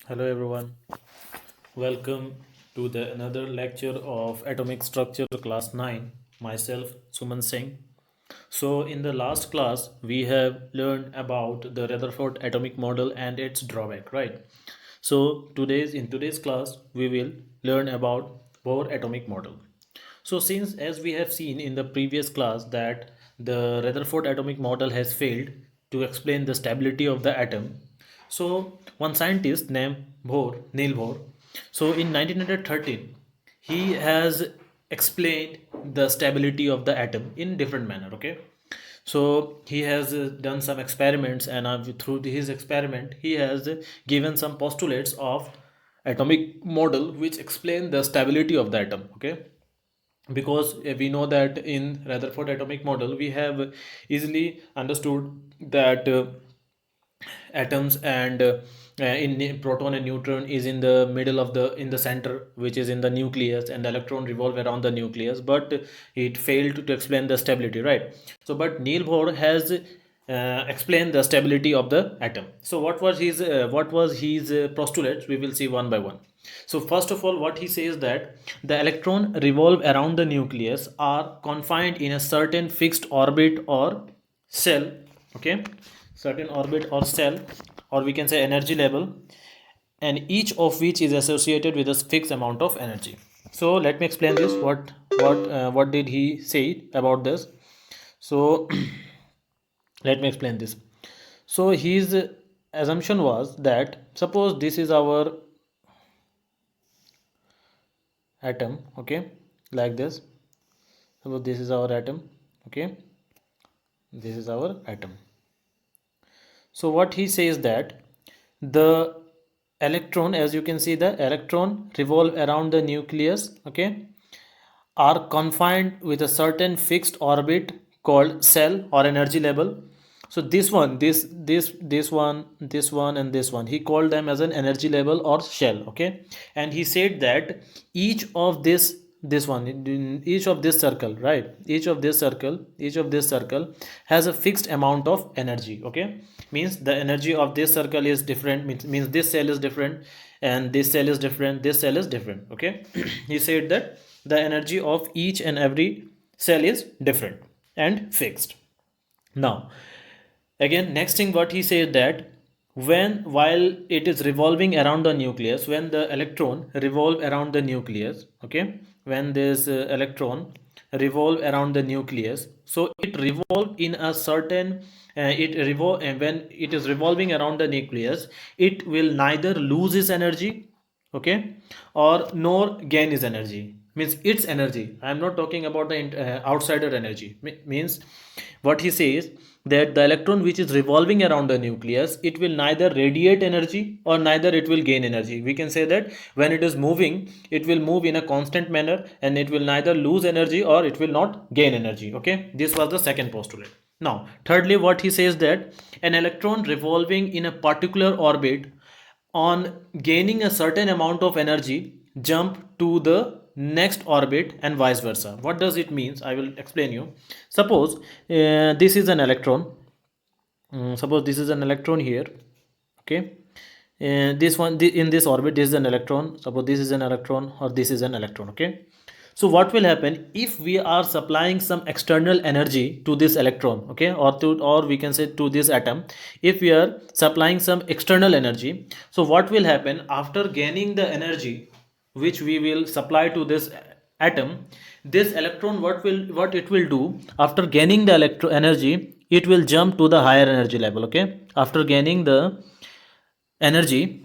Hello everyone. Welcome to the another lecture of atomic structure class 9. Myself Suman Singh. So in the last class we have learned about the Rutherford atomic model and its drawback, right? So today's class we will learn about Bohr atomic model. So since as we have seen in the previous class that the Rutherford atomic model has failed to explain the stability of the atom. So one scientist named Neil Bohr, so in 1913 he has explained the stability of the atom in different manner, okay? So he has done some experiments, and through his experiment he has given some postulates of atomic model which explain the stability of the atom, okay? Because we know that in Rutherford atomic model we have easily understood that atoms and proton and neutron is in the middle of the in the center, which is in the nucleus, and the electron revolve around the nucleus, but it failed to explain the stability, right? So but Neil Bohr has explained the stability of the atom. So what was his postulates? We will see one by one. So first of all, what he says that the electron revolve around the nucleus are confined in a certain fixed orbit or cell, okay, certain orbit or cell, or we can say energy level, and each of which is associated with a fixed amount of energy. So let me explain this. What did he say about this? So let me explain this. So his assumption was that suppose this is our atom, okay, like this. Suppose this is our atom, okay, this is our atom. So what he says that the electron, as you can see, the electron revolve around the nucleus, okay, are confined with a certain fixed orbit called cell or energy level. So this one, this one and this one, he called them as an energy level or shell, okay. And he said that each of this one in each of this circle, right, each of this circle has a fixed amount of energy, okay. Means the energy of this circle is different, means this cell is different, and this cell is different, this cell is different, okay. He said that the energy of each and every cell is different and fixed. Now again, next thing what he said that when while it is revolving around the nucleus, when the electron revolve around the nucleus, okay, when this electron revolve around the nucleus, so it revolve in a certain it revolve, and when it is revolving around the nucleus, it will neither lose its energy, okay, or nor gain its energy. Means its energy, I am not talking about the outsider energy. Means what he says that the electron which is revolving around the nucleus, it will neither radiate energy or neither it will gain energy. We can say that when it is moving, it will move in a constant manner, and it will neither lose energy or it will not gain energy, okay. This was the second postulate. Now thirdly, what he says that an electron revolving in a particular orbit, on gaining a certain amount of energy, jump to the next orbit and vice versa. What does it means? I will explain you. Suppose this is an electron. Suppose this is an electron here, okay. This one, in this orbit, this is an electron. Suppose this is an electron, or this is an electron, okay. So what will happen if we are supplying some external energy to this electron, okay, or we can say to this atom. If we are supplying some external energy, so what will happen after gaining the energy which we will supply to this atom? This electron, what it will do after gaining the electro energy, it will jump to the higher energy level, okay. After gaining the energy,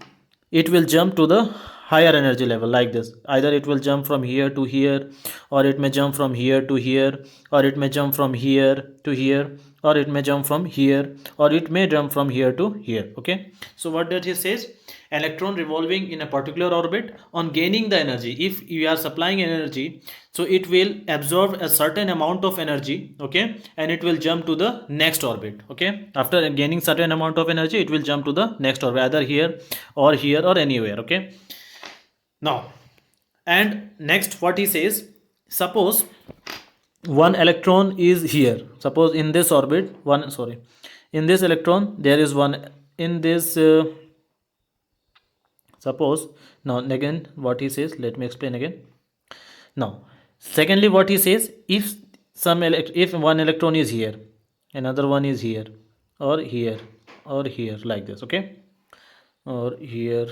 it will jump to the higher energy level like this. Either it will jump from here to here, or it may jump from here to here, or it may jump from here to here, or it may jump from here, or it may jump from here to here, okay. So what that he says, electron revolving in a particular orbit, on gaining the energy, if you are supplying energy, so it will absorb a certain amount of energy, okay, and it will jump to the next orbit, okay. After gaining certain amount of energy, it will jump to the next orbit, either here or anywhere, okay. Now, and next what he says, suppose one electron is here. Suppose in this orbit, one, sorry, in this electron there is one, in this Suppose, now again what he says, let me explain again. Now, secondly, what he says, if if one electron is here, another one is here, or here, or here, like this, okay, or here,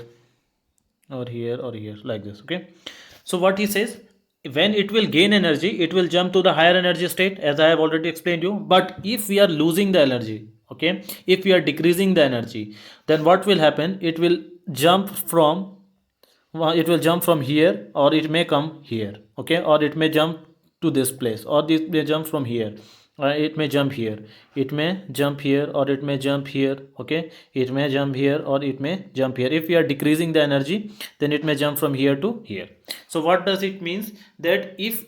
or here, or here, like this, okay. So what he says, when it will gain energy, it will jump to the higher energy state, as I have already explained you. But if we are losing the energy, okay, if we are decreasing the energy, then what will happen? It will jump from here, or it may come here, okay, or it may jump to this place, or this may jump from here, it may jump here, it may jump here, or it may jump here, okay, it may jump here, or it may jump here. If we are decreasing the energy, then it may jump from here to here. So what does it means? That if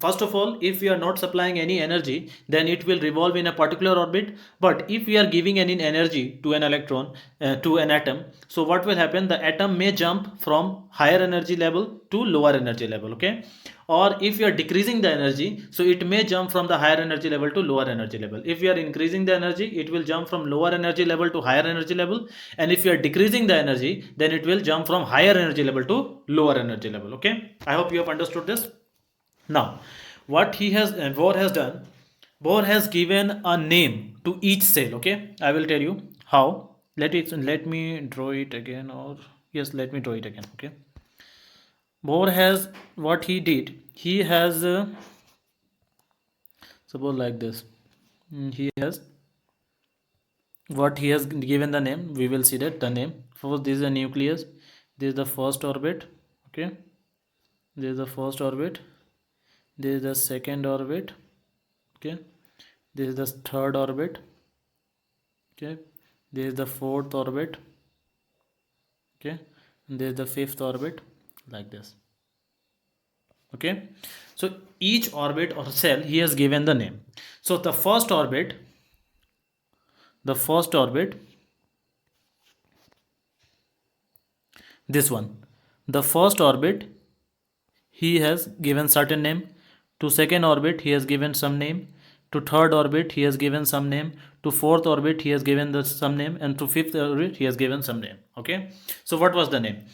first of all, if we are not supplying any energy, then it will revolve in a particular orbit. But if we are giving any energy to an electron, to an atom, so what will happen? The atom may jump from higher energy level to lower energy level, okay. Or if you are decreasing the energy, so it may jump from the higher energy level to lower energy level. If we are increasing the energy, it will jump from lower energy level to higher energy level. And if you are decreasing the energy, then it will jump from higher energy level to lower energy level, okay. I hope you have understood this. Now, what Bohr has done, Bohr has given a name to each cell, okay. I will tell you how. Let me draw it again, or yes, let me draw it again, okay. Bohr has, what he did, he has suppose like this. He has, what he has given the name, we will see that the name. Suppose this is a nucleus, this is the first orbit, okay, this is the first orbit, this is the second orbit, okay, this is the third orbit, okay, this is the fourth orbit, okay, and this is the fifth orbit, like this, okay. So each orbit or cell he has given the name. So the first orbit, this one, the first orbit he has given certain name. To second orbit he has given some name. To third orbit he has given some name. To fourth orbit he has given some name. And to fifth orbit he has given some name, okay. So what was the name?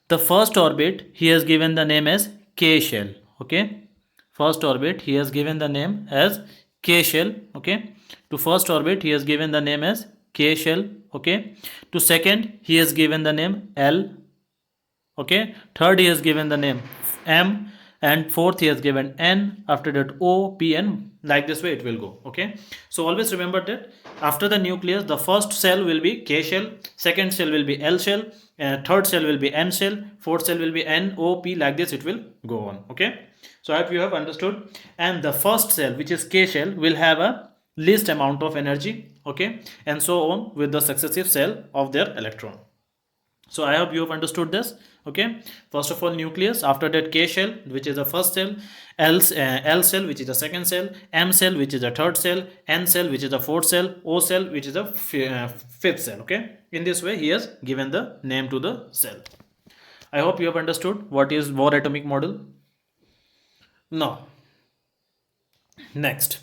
The first orbit he has given the name as K shell, okay. First orbit he has given the name as K shell, okay. To first orbit he has given the name as K shell, okay. To second he has given the name L, okay. Third he has given the name M, and fourth he has given N, after that O, P, and like this way it will go, okay. So always remember that after the nucleus, the first cell will be K shell, second cell will be L shell, third cell will be N shell, fourth cell will be N, O, P, like this it will go on, okay. So I hope you have understood. And the first cell, which is K shell, will have a least amount of energy, okay, and so on with the successive cell of their electron. So I hope you have understood this, okay. First of all, nucleus, after that K shell, which is the first cell, L cell, which is the second cell, M cell, which is the third cell, N cell, which is the fourth cell, O cell, which is the fifth cell, okay. In this way he has given the name to the cell. I hope you have understood what is Bohr atomic model. Now, next,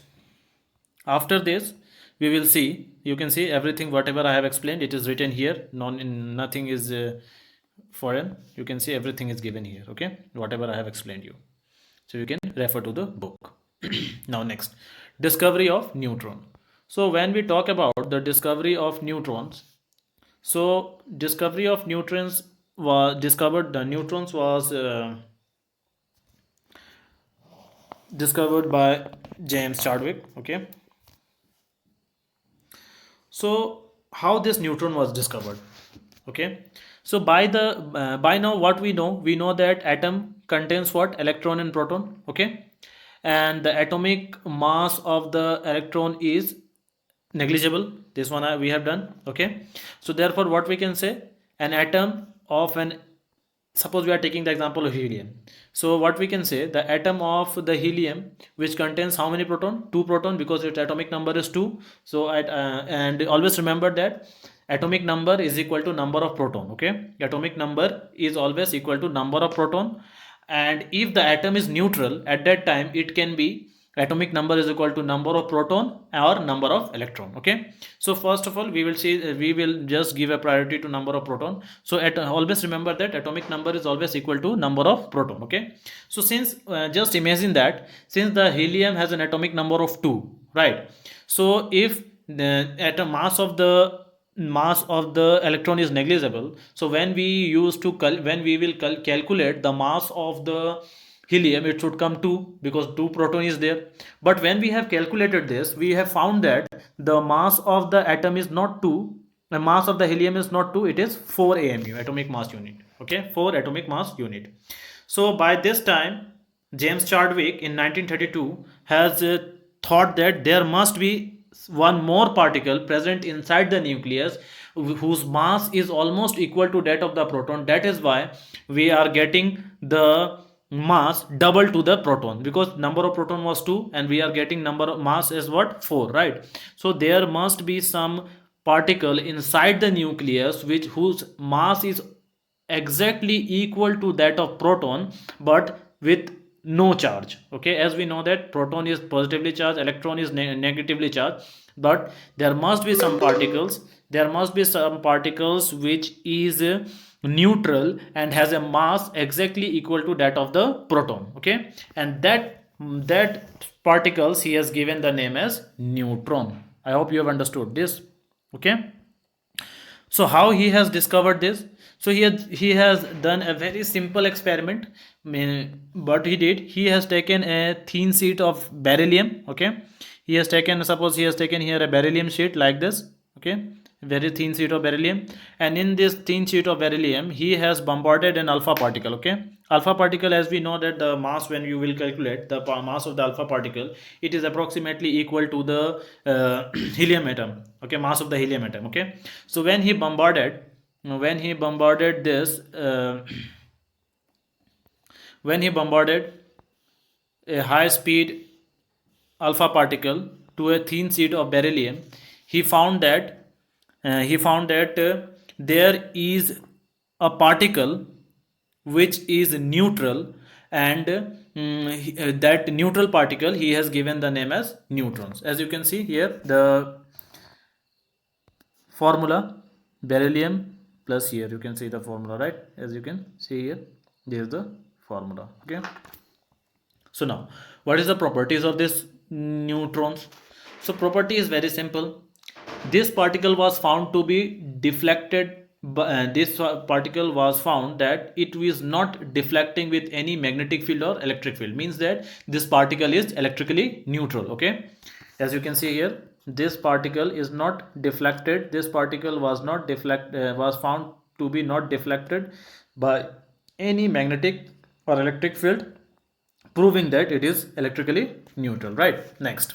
after this we will see, you can see everything whatever I have explained, it is written here, nothing is foreign. You can see everything is given here, okay, whatever I have explained you, so you can refer to the book. Now next, discovery of neutron. So when we talk about the discovery of neutrons, so discovery of neutrons was discovered by James Chadwick, okay. So how this neutron was discovered, okay. So by now what we know that atom contains what? Electron and proton, okay, and the atomic mass of the electron is negligible. This one we have done, okay. So therefore what we can say, an atom of an, suppose we are taking the example of helium. So what we can say, the atom of the helium, which contains how many proton? 2 proton, because its atomic number is 2. So and always remember that atomic number is equal to number of proton, okay. Atomic number is always equal to number of proton. And if the atom is neutral, at that time it can be atomic number is equal to number of proton or number of electron. Okay, so first of all we will see, we will just give a priority to number of proton. So always remember that atomic number is always equal to number of proton. Okay, so since just imagine that since the helium has an atomic number of 2, right? So if the at a mass of the electron is negligible, so when we use to when we will calculate the mass of the helium, it should come 2 because 2 proton is there. But when we have calculated this, we have found that the mass of the atom is not 2, the mass of the helium is not 2, it is 4 AMU, atomic mass unit. Okay, 4 atomic mass unit. So by this time James Chadwick in 1932 has thought that there must be one more particle present inside the nucleus whose mass is almost equal to that of the proton. That is why we are getting the mass double to the proton, because number of proton was 2 and we are getting number of mass is what, 4, right? So there must be some particle inside the nucleus which whose mass is exactly equal to that of proton but with no charge. Okay, as we know that proton is positively charged, electron is negatively charged, but there must be some particles, there must be some particles which is neutral and has a mass exactly equal to that of the proton. Okay, and that particles he has given the name as neutron. I hope you have understood this. Okay, so how he has discovered this? So he has done a very simple experiment. What he did, he has taken a thin sheet of beryllium. Okay, he has taken, suppose he has taken here a beryllium sheet like this. Okay, very thin sheet of beryllium, and in this thin sheet of beryllium he has bombarded an alpha particle. Okay, alpha particle, as we know that the mass, when you will calculate the mass of the alpha particle, it is approximately equal to the helium atom. Okay, mass of the helium atom. Okay, so when he bombarded this when he bombarded a high speed alpha particle to a thin sheet of beryllium, he found that there is a particle which is neutral, and that neutral particle he has given the name as neutrons. As you can see here, the formula, beryllium plus, here you can see the formula, right? As you can see here, this is the formula. Okay, so now what is the properties of this neutrons? So property is very simple. This particle was found to be deflected, this particle was found that it is not deflecting with any magnetic field or electric field, means that this particle is electrically neutral. Okay, as you can see here, this particle is not deflected, this particle was not was found to be not deflected by any magnetic or electric field, proving that it is electrically neutral, right? Next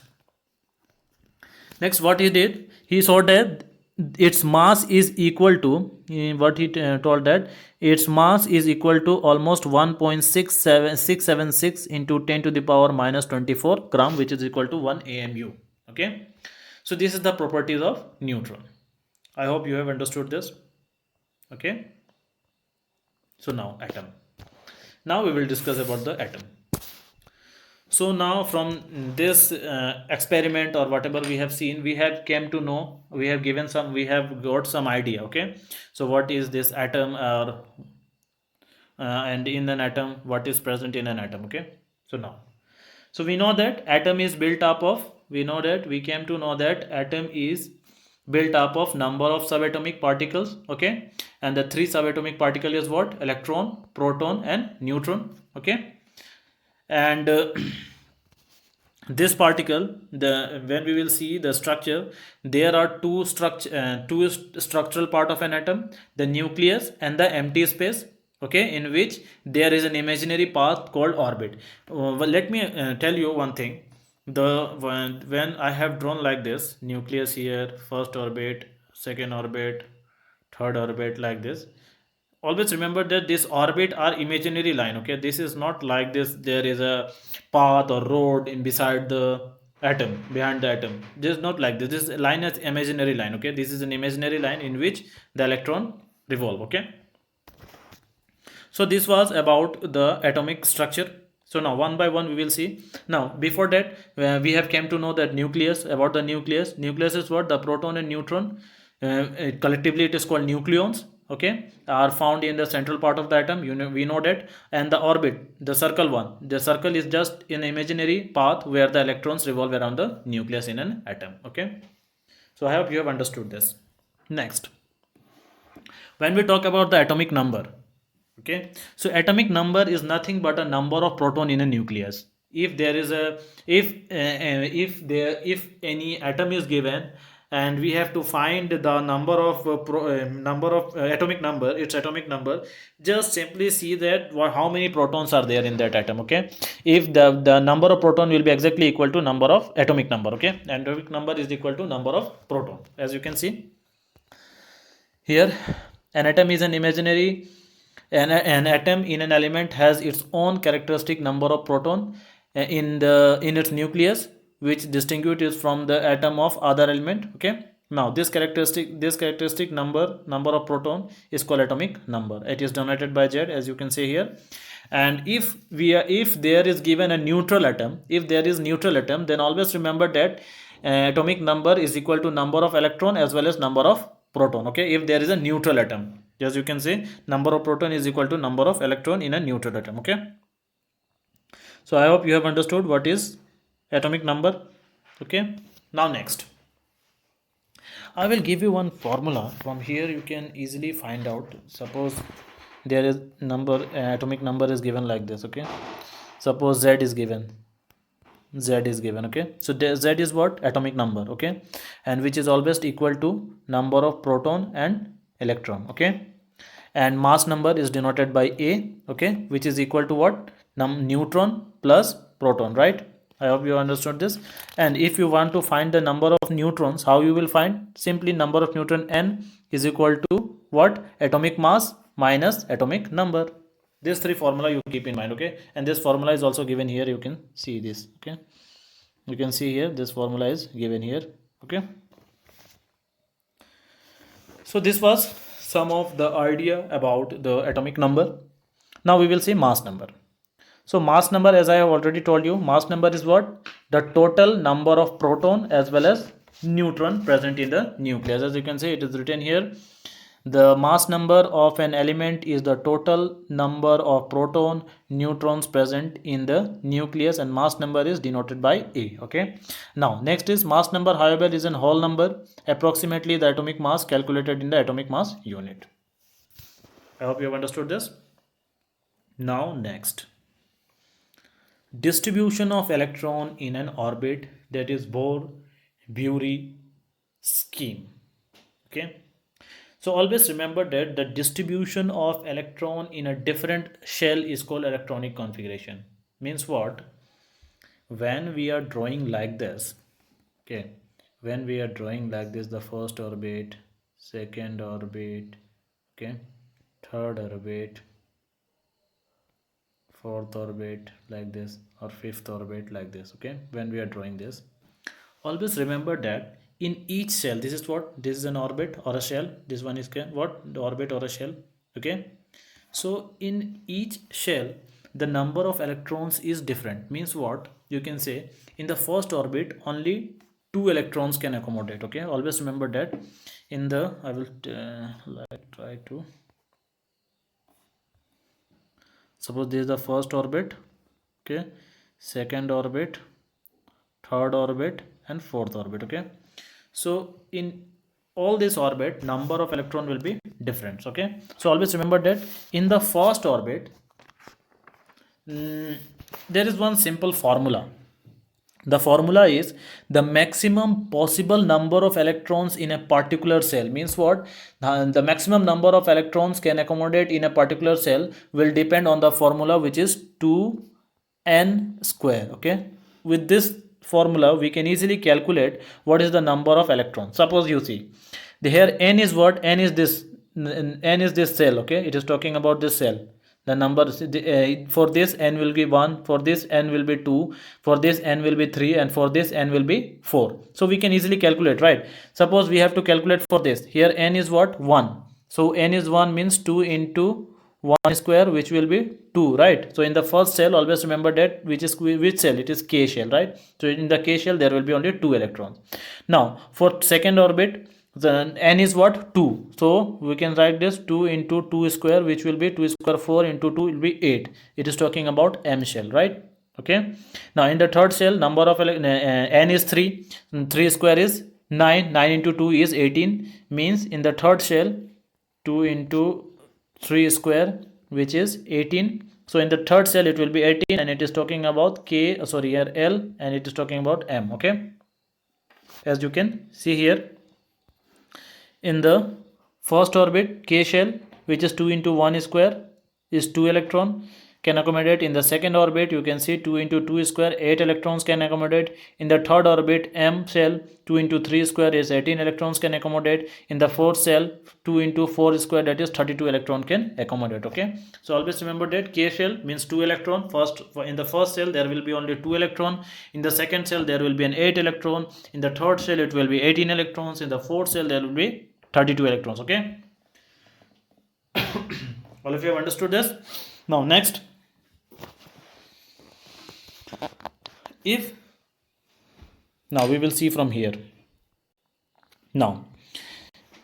what he did, he saw that its mass is equal to, what he told that its mass is equal to almost 1.676 into 10 to the power minus 24 gram, which is equal to 1 AMU. Okay, so this is the properties of neutron. I hope you have understood this. Okay, so now atom. Now we will discuss about the atom. So now from this experiment or whatever we have seen, we have came to know, we have got some idea. Okay, so what is this atom, or and in an atom, what is present in an atom? Okay, so we know that atom is built up of, we came to know that atom is built up of number of subatomic particles. Okay, and the 3 subatomic particle is what? Electron, proton and neutron. Okay, and this particle, when we will see the structure, there are two structural part of an atom, the nucleus and the empty space. Okay, in which there is an imaginary path called orbit. Well, let me tell you one thing. When I have drawn like this, nucleus here, first orbit, second orbit, third orbit, like this, always remember that this orbit are imaginary line. Okay, this is not like this, there is a path or road in beside the atom, behind the atom. This is not like this, this line is imaginary line. Okay, this is an imaginary line in which the electron revolve. Okay, so this was about the atomic structure. So now one by one we will see. Now before that we have came to know that nucleus. About the nucleus is what? The proton and neutron, collectively it is called nucleons, okay, are found in the central part of the atom, we know that. And the orbit, the circle is just an imaginary path where the electrons revolve around the nucleus in an atom, okay. So I hope you have understood this. Next, when we talk about the atomic number, okay, so atomic number is nothing but a number of proton in a nucleus. If there is a, if any atom is given and we have to find the number of atomic number, its atomic number, just simply see that how many protons are there in that atom, okay. If the number of proton will be exactly equal to number of atomic number, okay, atomic number is equal to number of proton. As you can see here, an atom is an imaginary, an atom in an element has its own characteristic number of proton in its nucleus, which distinguishes from the atom of other element, okay. Now this characteristic number of proton is called atomic number. It is denoted by Z, as you can see here. And if there is given a neutral atom, then always remember that atomic number is equal to number of electron as well as number of proton, okay. If there is a neutral atom, as you can see, number of proton is equal to number of electron in a neutral atom, okay. So I hope you have understood what is atomic number, okay. Now next, I will give you one formula. From here you can easily find out. Suppose there is atomic number is given like this, okay. Suppose Z is given, okay. So Z is what? Atomic number, okay, and which is always equal to number of proton and electron, okay. And mass number is denoted by A, okay, which is equal to what? Neutron plus proton, right? I hope you understood this. And if you want to find the number of neutrons, how you will find? Simply number of neutron N is equal to what? Atomic mass minus atomic number. These three formula you keep in mind, okay. And this formula is also given here. You can see this, okay. You can see here this formula is given here, okay. So this was some of the idea about the atomic number. Now we will see mass number. So mass number, as I have already told you, mass number is what? The total number of proton as well as neutron present in the nucleus. As you can see, it is written here. The mass number of an element is the total number of proton, neutrons present in the nucleus, and mass number is denoted by A, okay. Now next is mass number, however, is an whole number, approximately the atomic mass calculated in the atomic mass unit. I hope you have understood this. Now next, distribution of electron in an orbit, that is Bohr-Bury scheme, okay. So always remember that the distribution of electron in a different shell is called electronic configuration. Means what? When we are drawing like this, okay, when we are drawing like this, the first orbit, second orbit, okay, third orbit, fourth orbit like this, or fifth orbit like this, okay. When we are drawing this, always remember that in each shell, this is what? This is an orbit or a shell. This one is what? The orbit or a shell, okay. So in each shell, the number of electrons is different. Means what? You can say in the first orbit only 2 electrons can accommodate, okay. Always remember that. In the, I will try to, suppose this is the first orbit, okay, second orbit, third orbit, and fourth orbit, okay. So in all this orbit, number of electron will be different, okay. So always remember that in the first orbit, there is one simple formula. The formula is the maximum possible number of electrons in a particular cell. Means what? The maximum number of electrons can accommodate in a particular cell will depend on the formula, which is 2n square, okay. With this formula we can easily calculate what is the number of electrons. Suppose you see the here n is what? N is this cell, okay. It is talking about this cell. The number for this n will be 1, for this n will be 2, for this n will be 3, and for this n will be 4. So we can easily calculate, right? Suppose we have to calculate for this. Here n is what? 1. So n is 1 means 2 into 1 square, which will be 2, right? So in the first shell, always remember that which shell, it is K shell, right? So in the K shell there will be only 2 electrons. Now for second orbit, the n is what? 2. So we can write this 2 into 2 square, which will be 2 square, 4 into 2 will be 8. It is talking about M shell, right? Okay. Now in the third shell, number of n is 3. 3 square is 9. 9 into 2 is 18. Means in the third shell, 2 into 3 square, which is 18. So in the third cell it will be 18, and it is talking about K, sorry, here L, and it is talking about M. Okay, as you can see here, in the first orbit, K shell, which is 2 into 1 square, is 2 electron, can accommodate. In the second orbit, you can see 2 into 2 square, 8 electrons can accommodate. In the third orbit, M shell, 2 into 3 square is 18 electrons can accommodate. In the fourth cell, 2 into 4 square, that is 32 electron can accommodate. Okay, so always remember that K shell means 2 electron. First, in the first cell there will be only 2 electron. In the second cell there will be an 8 electron. In the third cell it will be 18 electrons. In the fourth cell there will be 32 electrons. Okay, all of you have understood this. Now next, if now we will see from here. Now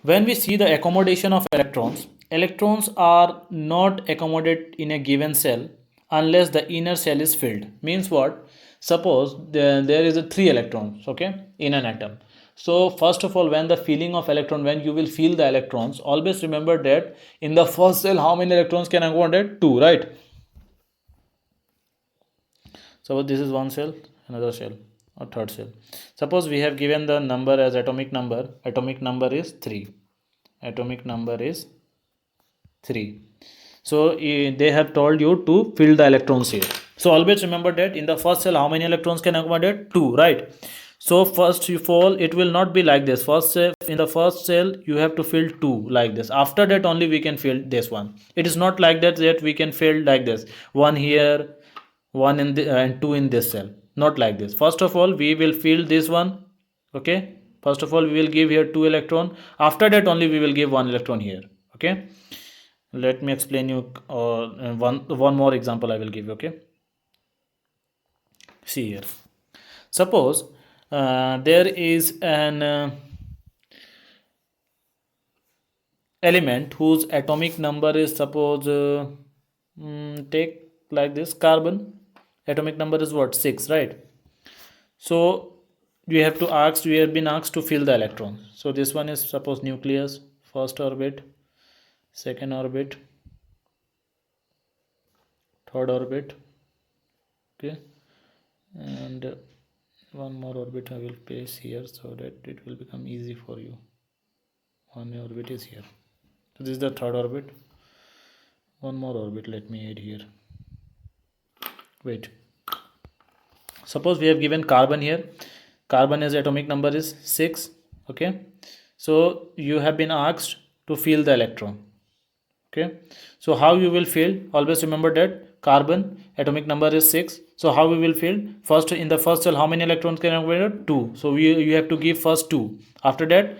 when we see the accommodation of electrons, electrons are not accommodated in a given cell unless the inner cell is filled. Means what? Suppose there is a 3 electrons, okay, in an atom. So first of all, when the filling of electron, when you will fill the electrons, always remember that in the first cell how many electrons can accommodate? 2, right? Suppose this is one cell, another cell, or third cell. Suppose we have given the number as atomic number. Atomic number is 3. Atomic number is 3. So they have told you to fill the electrons here. So always remember that in the first cell how many electrons can accommodate? 2, right? So first of all, it will not be like this. First, in the first cell you have to fill 2 like this. After that only we can fill this one. It is not like that we can fill like this, 1 here, 1 in the and 2 in this cell. Not like this. First of all we will fill this one. Okay, first of all we will give here 2 electron. After that only we will give 1 electron here. Okay, let me explain you one more example I will give you. Okay, see here. Suppose there is an element whose atomic number is, suppose take like this, carbon. Atomic number is what? 6, right? So we have been asked to fill the electron. So this one is, suppose, nucleus, first orbit, second orbit, third orbit. Okay, and one more orbit I will place here so that it will become easy for you. One orbit is here. So this is the third orbit. One more orbit let me add here. Wait, suppose we have given carbon here. Carbon is atomic number is 6. Okay, so you have been asked to fill the electron. Okay, so how you will fill? Always remember that carbon atomic number is 6. So how we will fill? First, in the first cell how many electrons can accommodate? 2. So you have to give first 2. After that,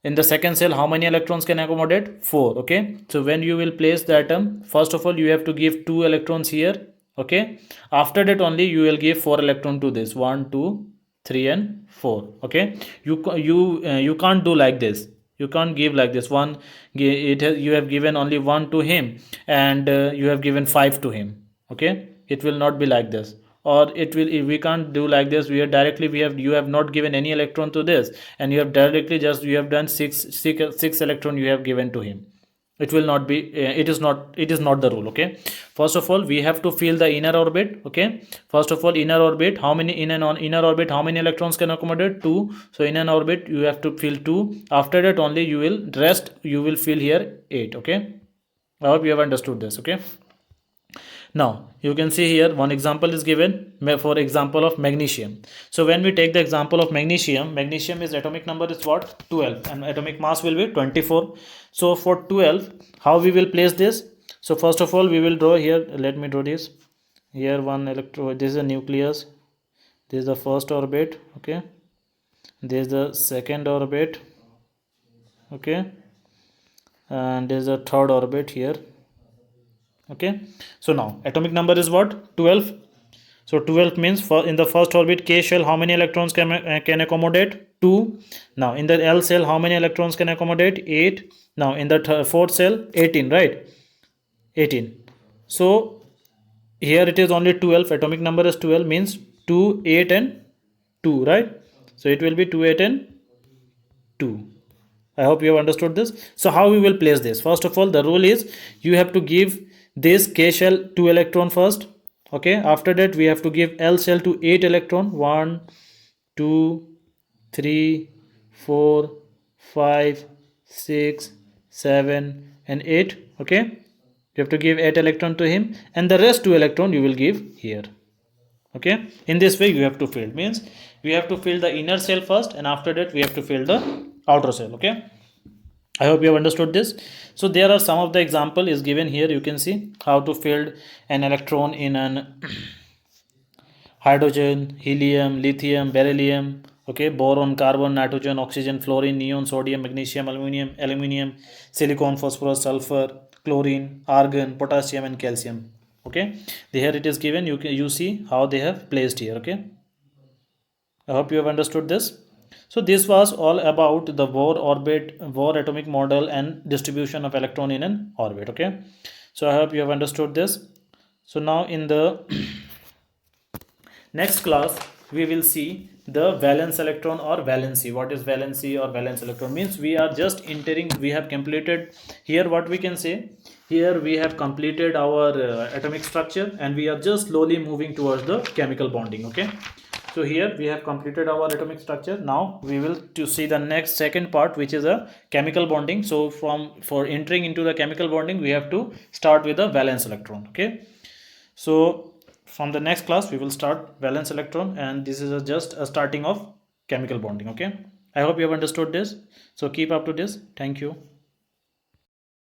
in the second cell how many electrons can accommodate? 4. Okay, so when you will place the atom, first of all you have to give 2 electrons here. Okay, after that only you will give 4 electron to this, 1 2 3 and 4. Okay, you can't do like this. You can't give like this. You have given only 1 to him, and you have given 5 to him. Okay, it will not be like this. Or it will, if we can't do like this, we are directly, you have not given any electron to this, and you have directly you have done 6 electron you have given to him. It will not be, it is not the rule. Okay, first of all we have to fill the inner orbit. Okay, first of all, inner orbit, how many inner orbit, how many electrons can accommodate? 2. So in an orbit you have to fill 2. After that only you will fill here 8. Okay, I hope you have understood this. Okay, now you can see here one example is given, for example of magnesium. So when we take the example of magnesium is atomic number is what? 12, and atomic mass will be 24. So for 12, how we will place this? So first of all we will draw here, let me draw this here, one electron. This is a nucleus, this is the first orbit. Okay, this is the second orbit. Okay, and there is a third orbit here. Okay, so now atomic number is what? 12. So 12 means for in the first orbit K shell, how many electrons can accommodate? 2. Now in the L cell, how many electrons can accommodate? 8. Now in the fourth cell, 18, right? 18. So here it is only 12. Atomic number is 12, means 2, 8 and 2, right? So it will be 2, 8 and 2. I hope you have understood this. So how we will place this? First of all, the rule is you have to give this K shell 2 electron first. Okay, after that we have to give L shell to 8 electron. 1, 2, 3, 4, 5, 6, 7 and 8. Okay, you have to give 8 electron to him, and the rest 2 electron you will give here. Okay, in this way you have to fill, means we have to fill the inner cell first, and after that we have to fill the outer cell. Okay, I hope you have understood this. So there are some of the example is given here. You can see how to fill an electron in an hydrogen, helium, lithium, beryllium, okay, boron, carbon, nitrogen, oxygen, fluorine, neon, sodium, magnesium, aluminium, silicon, phosphorus, sulfur, chlorine, argon, potassium and calcium. Okay, here it is given. You see how they have placed here. Okay, I hope you have understood this. So this was all about the Bohr atomic model and distribution of electron in an orbit. Okay, so I hope you have understood this. So now in the next class we will see the valence electron or valency. What is valency or valence electron? Means we are just entering, we have completed here, what we can say, here we have completed our atomic structure, and we are just slowly moving towards the chemical bonding. Okay, so here we have completed our atomic structure. Now we will to see the next second part, which is a chemical bonding. So for entering into the chemical bonding, we have to start with the valence electron. Okay, so from the next class we will start valence electron, and this is just a starting of chemical bonding. Okay, I hope you have understood this. So keep up to this. Thank you.